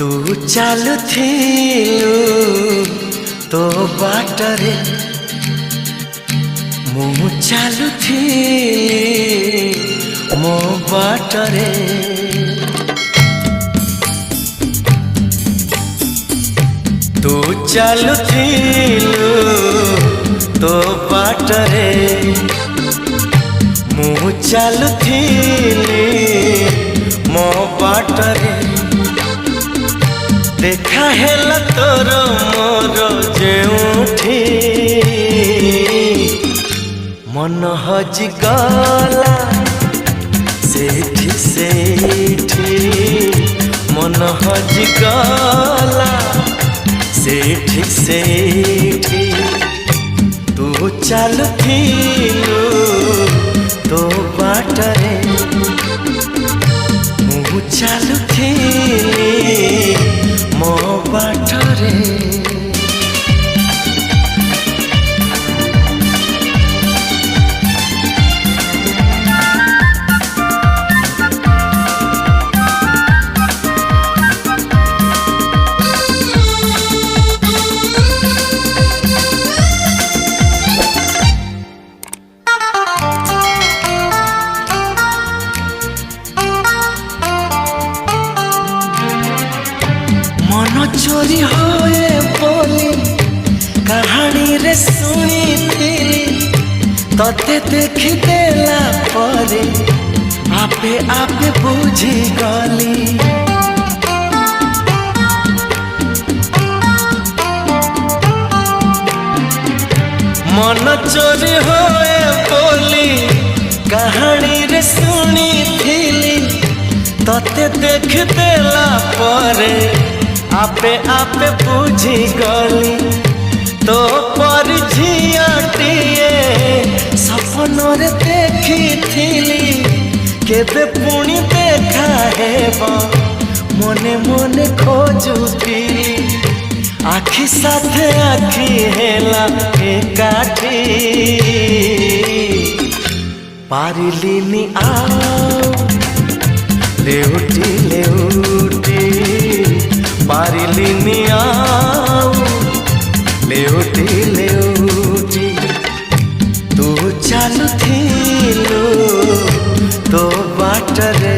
तू चालुथिलु तो बाटरे मु चालुथिली मो बाटरे। तू चालुथिलु तो बाटरे मु चालुथिली मो बाटरे। देखा हेला तोर मोर जेउठी मन हजि गला सेठी सेठी मन हजि गला सेठी सेठी। तू चालुथिलु तो बाटरे मु चालुथिली मो बाटरे। मन चोरी होए बोली कहानी रे सुनी थी तते देखी देला परे आपे आपे बुझी गली। मन चोरी होए बोली कहानी रे सुनी थी तते देख देला परे आपे आपे बुझी गली। तो पर झियाटिए सपन रे देखी थी केबे पुणी देखा हेबा मने मने खोजुथी आखि साथे आखि हेला एकाठी पारिलिनी आओ लेउटी लेउटी पारिलिनी आओ लेउटी लेउटी। तू चालुथिलु तो बाटरे